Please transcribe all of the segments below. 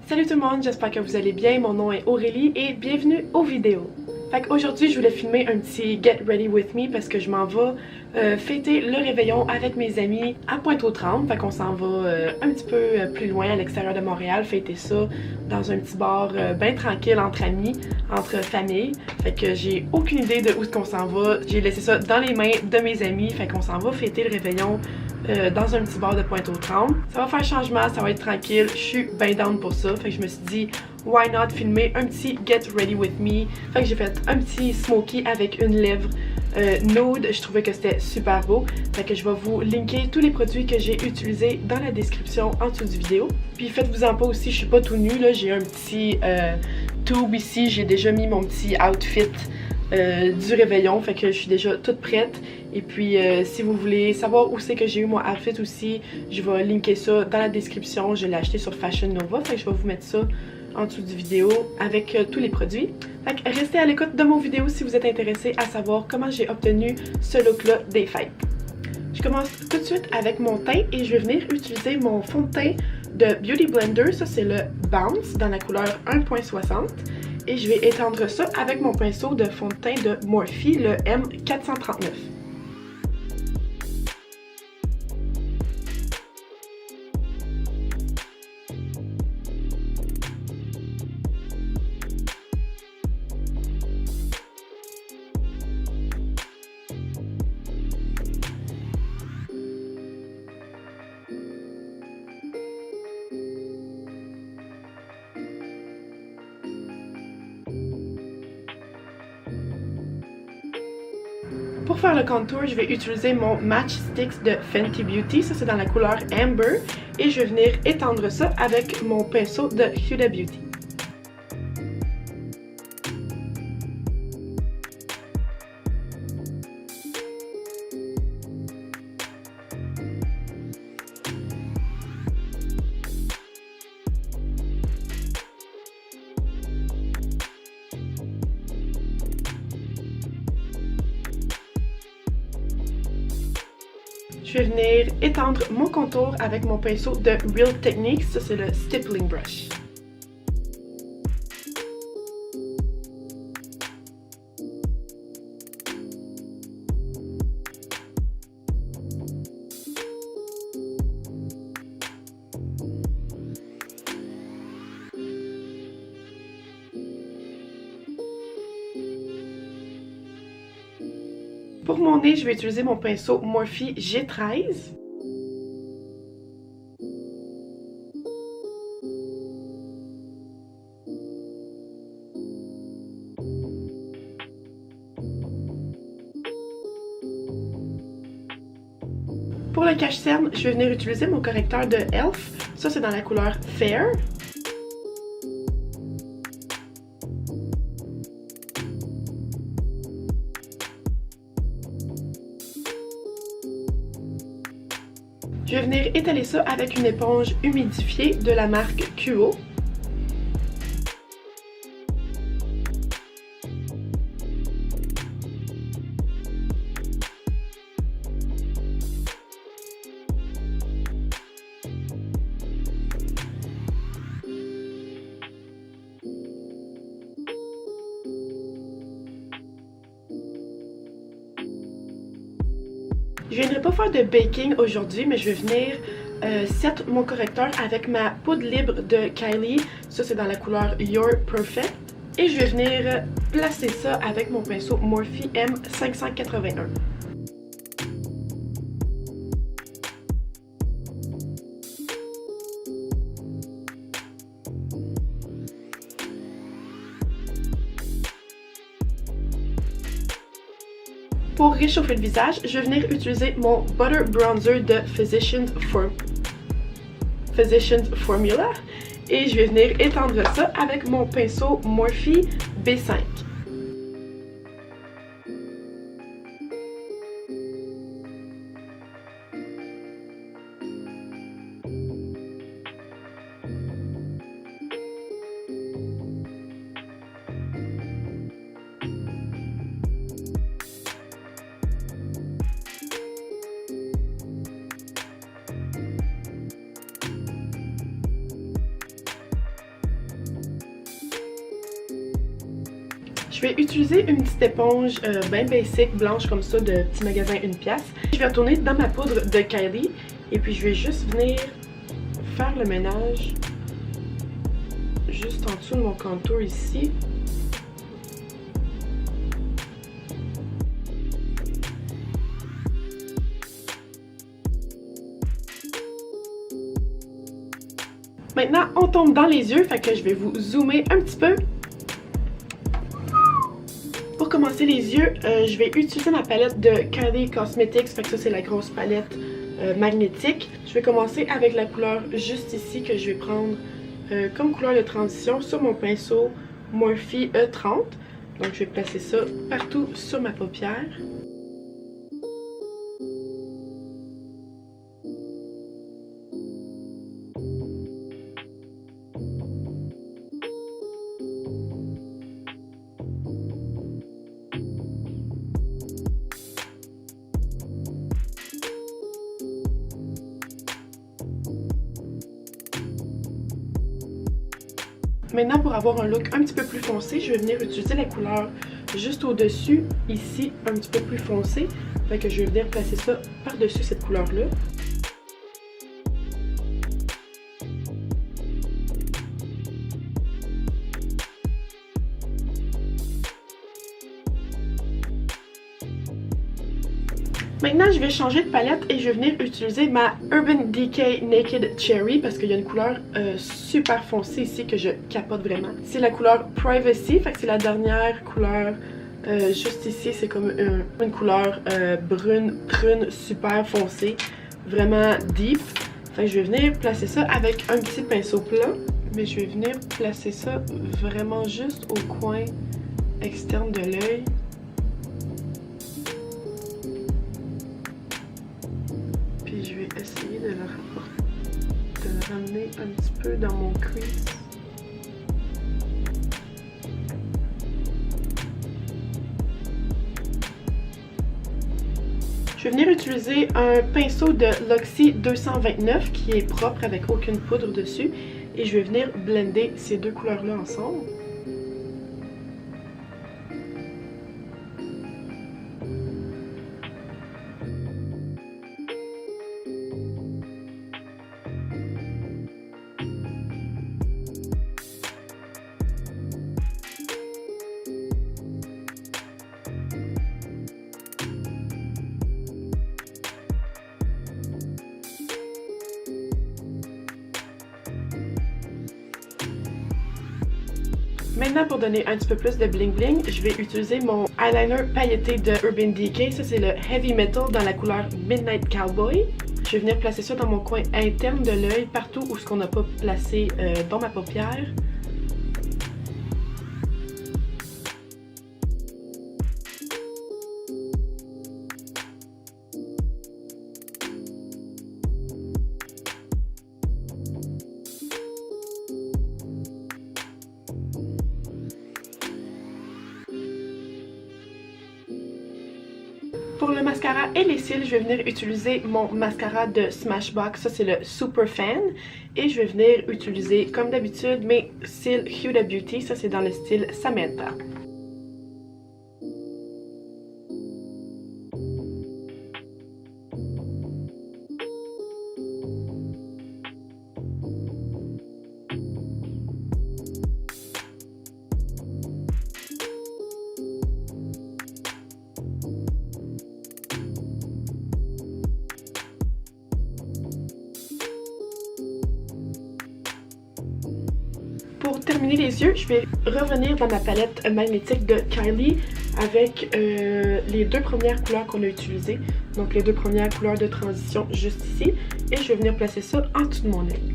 Salut tout le monde, j'espère que vous allez bien, mon nom est Aurélie et bienvenue aux vidéos. Fait qu'aujourd'hui je voulais filmer un petit Get Ready With Me parce que je m'en vais fêter le réveillon avec mes amis à Pointe-aux-Trembles. Fait qu'on s'en va un petit peu plus loin à l'extérieur de Montréal, fêter ça dans un petit bar bien tranquille entre amis, entre familles. Fait que j'ai aucune idée de où est-ce qu'on s'en va. J'ai laissé ça dans les mains de mes amis, fait qu'on s'en va fêter le réveillon dans un petit bar de Pointe-aux-Trembles. Ça va faire changement, ça va être tranquille, je suis bien down pour ça. Fait que je me suis dit, why not filmer un petit Get Ready With Me. Fait que j'ai fait un petit smoky avec une lèvre nude, je trouvais que c'était super beau. Fait que je vais vous linker tous les produits que j'ai utilisés dans la description en dessous du vidéo. Puis faites-vous-en pas aussi, je suis pas tout nue là, j'ai un petit tube ici, j'ai déjà mis mon petit outfit du réveillon, fait que je suis déjà toute prête. Et puis si vous voulez savoir où c'est que j'ai eu mon outfit aussi, je vais linker ça dans la description. Je l'ai acheté sur Fashion Nova, fait que je vais vous mettre ça en dessous du vidéo avec tous les produits. Fait que restez à l'écoute de mon vidéo si vous êtes intéressé à savoir comment j'ai obtenu ce look là des fêtes. Je commence tout de suite avec mon teint et je vais venir utiliser mon fond de teint de Beauty Blender. Ça c'est le Bounce dans la couleur 1.60. Et je vais étendre ça avec mon pinceau de fond de teint de Morphe, le M439. Pour faire le contour, je vais utiliser mon Match Sticks de Fenty Beauty. Ça, c'est dans la couleur Amber. Et je vais venir étendre ça avec mon pinceau de Huda Beauty. Je vais venir étendre mon contour avec mon pinceau de Real Techniques, ça c'est le Stippling Brush. Pour mon nez, je vais utiliser mon pinceau Morphe G13. Pour le cache-cerne, je vais venir utiliser mon correcteur de e.l.f. Ça, c'est dans la couleur Fair. Je vais venir étaler ça avec une éponge humidifiée de la marque QO. Je ne viendrai pas faire de baking aujourd'hui, mais je vais venir set mon correcteur avec ma poudre libre de Kylie. Ça, c'est dans la couleur Your Perfect. Et je vais venir placer ça avec mon pinceau Morphe M581. Pour réchauffer le visage, je vais venir utiliser mon Butter Bronzer de Physicians Formula et je vais venir étendre ça avec mon pinceau Morphe B5. Je vais utiliser une petite éponge bien basic, blanche comme ça, de petit magasin 1$. Je vais retourner dans ma poudre de Kylie et puis je vais juste venir faire le ménage juste en dessous de mon contour ici. Maintenant, on tombe dans les yeux, fait que je vais vous zoomer un petit peu. Pour commencer les yeux, je vais utiliser ma palette de Kylie Cosmetics, fait que ça c'est la grosse palette magnétique. Je vais commencer avec la couleur juste ici que je vais prendre comme couleur de transition sur mon pinceau Morphe E30. Donc je vais placer ça partout sur ma paupière. Maintenant, pour avoir un look un petit peu plus foncé, je vais venir utiliser la couleur juste au-dessus, ici, un petit peu plus foncé. Fait que je vais venir placer ça par-dessus cette couleur-là. Maintenant, je vais changer de palette et je vais venir utiliser ma Urban Decay Naked Cherry parce qu'il y a une couleur super foncée ici que je capote vraiment. C'est la couleur Privacy, fait que c'est la dernière couleur juste ici. C'est comme une couleur brune, prune, super foncée, vraiment deep. Fait que je vais venir placer ça avec un petit pinceau plat, mais je vais venir placer ça vraiment juste au coin externe de l'œil. Je vais essayer de le ramener un petit peu dans mon crease. Je vais venir utiliser un pinceau de Luxie 229 qui est propre avec aucune poudre dessus et je vais venir blender ces deux couleurs-là ensemble. Maintenant, pour donner un petit peu plus de bling bling, je vais utiliser mon eyeliner pailleté de Urban Decay. Ça, c'est le Heavy Metal dans la couleur Midnight Cowboy. Je vais venir placer ça dans mon coin interne de l'œil, partout où ce qu'on n'a pas placé dans ma paupière. Pour le mascara et les cils, je vais venir utiliser mon mascara de Smashbox. Ça, c'est le Super Fan. Et je vais venir utiliser, comme d'habitude, mes cils Huda Beauty. Ça, c'est dans le style Samantha. Pour terminer les yeux, je vais revenir dans ma palette magnétique de Kylie avec les deux premières couleurs qu'on a utilisées. Donc les deux premières couleurs de transition juste ici. Et je vais venir placer ça en dessous de mon œil.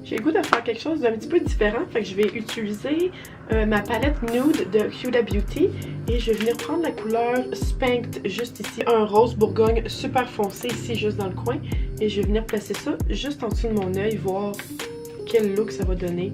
J'ai le goût de faire quelque chose d'un petit peu différent, fait que je vais utiliser ma palette nude de Huda Beauty et je vais venir prendre la couleur Spanked juste ici, un rose bourgogne super foncé ici juste dans le coin et je vais venir placer ça juste en dessous de mon œil, voir quel look ça va donner.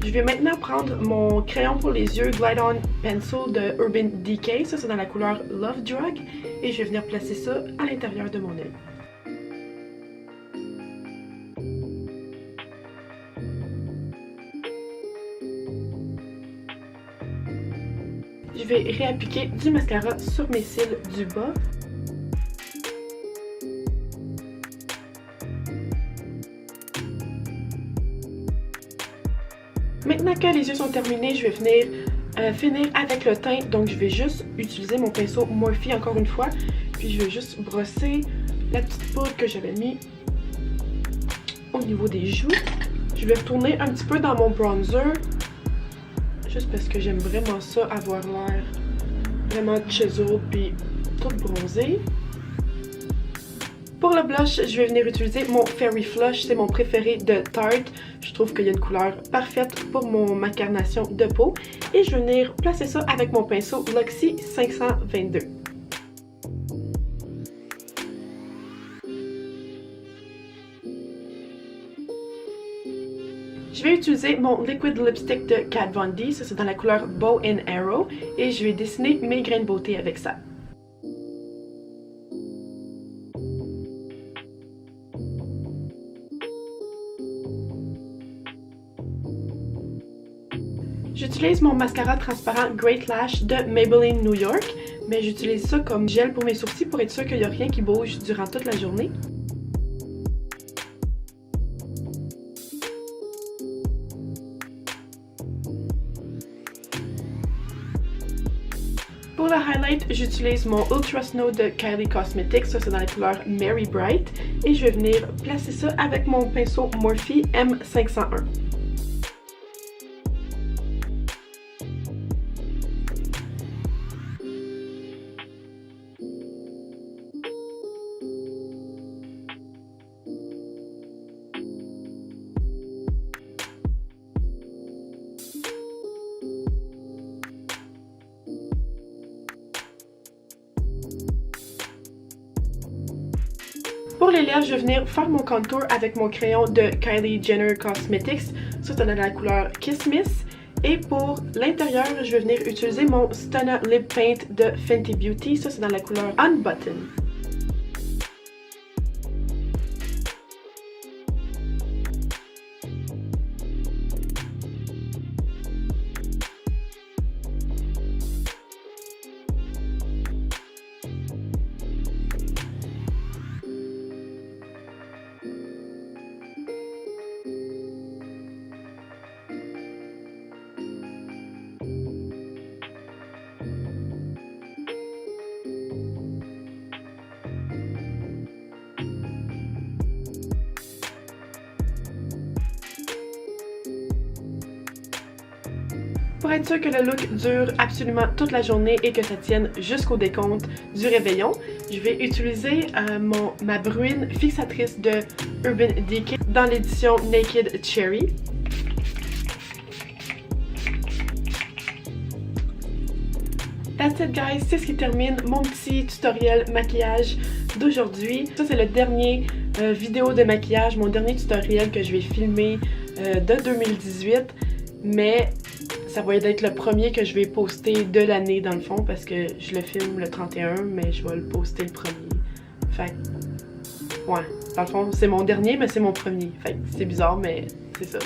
Je vais maintenant prendre mon crayon pour les yeux Glide On Pencil de Urban Decay, ça c'est dans la couleur Love Drug, et je vais venir placer ça à l'intérieur de mon œil. Je vais réappliquer du mascara sur mes cils du bas. Maintenant que les yeux sont terminés, je vais venir finir avec le teint. Donc je vais juste utiliser mon pinceau Morphe encore une fois. Puis je vais juste brosser la petite poudre que j'avais mis au niveau des joues. Je vais retourner un petit peu dans mon bronzer. Juste parce que j'aime vraiment ça, avoir l'air vraiment chiseled puis tout bronzé. Pour le blush, je vais venir utiliser mon Fairy Flush, c'est mon préféré de Tarte. Je trouve qu'il y a une couleur parfaite pour ma carnation de peau. Et je vais venir placer ça avec mon pinceau Luxie 522. Je vais utiliser mon Liquid Lipstick de Kat Von D, ça c'est dans la couleur Bow and Arrow, et je vais dessiner mes grains de beauté avec ça. J'utilise mon mascara transparent Great Lash de Maybelline New York, mais j'utilise ça comme gel pour mes sourcils pour être sûr qu'il n'y a rien qui bouge durant toute la journée. Pour le highlight, j'utilise mon Ultra Snow de Kylie Cosmetics, ça c'est dans la couleur Merry Bright, et je vais venir placer ça avec mon pinceau Morphe M501. Pour les lèvres, je vais venir faire mon contour avec mon crayon de Kylie Jenner Cosmetics. Ça, c'est dans la couleur Kiss Miss. Et pour l'intérieur, je vais venir utiliser mon Stunna Lip Paint de Fenty Beauty. Ça, c'est dans la couleur Unbutton. Pour être sûr que le look dure absolument toute la journée et que ça tienne jusqu'au décompte du réveillon, je vais utiliser ma bruine fixatrice de Urban Decay dans l'édition Naked Cherry. That's it guys, c'est ce qui termine mon petit tutoriel maquillage d'aujourd'hui. Ça c'est le dernier vidéo de maquillage, mon dernier tutoriel que je vais filmer de 2018, mais ça va être le premier que je vais poster de l'année dans le fond parce que je le filme le 31 mais je vais le poster le premier. Fait ouais, dans le fond c'est mon dernier mais c'est mon premier. Fait c'est bizarre mais c'est ça.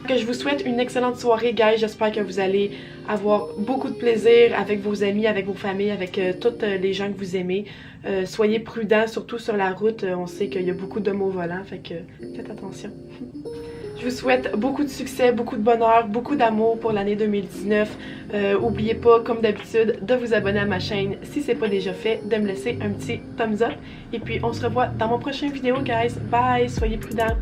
Que je vous souhaite une excellente soirée guys, j'espère que vous allez avoir beaucoup de plaisir avec vos amis, avec vos familles, avec toutes les gens que vous aimez. Soyez prudents, surtout sur la route, on sait qu'il y a beaucoup de mots volants, fait que faites attention. Je vous souhaite beaucoup de succès, beaucoup de bonheur, beaucoup d'amour pour l'année 2019. N'oubliez pas, comme d'habitude, de vous abonner à ma chaîne si c'est pas déjà fait, de me laisser un petit thumbs up. Et puis on se revoit dans mon prochain vidéo, guys. Bye, soyez prudents.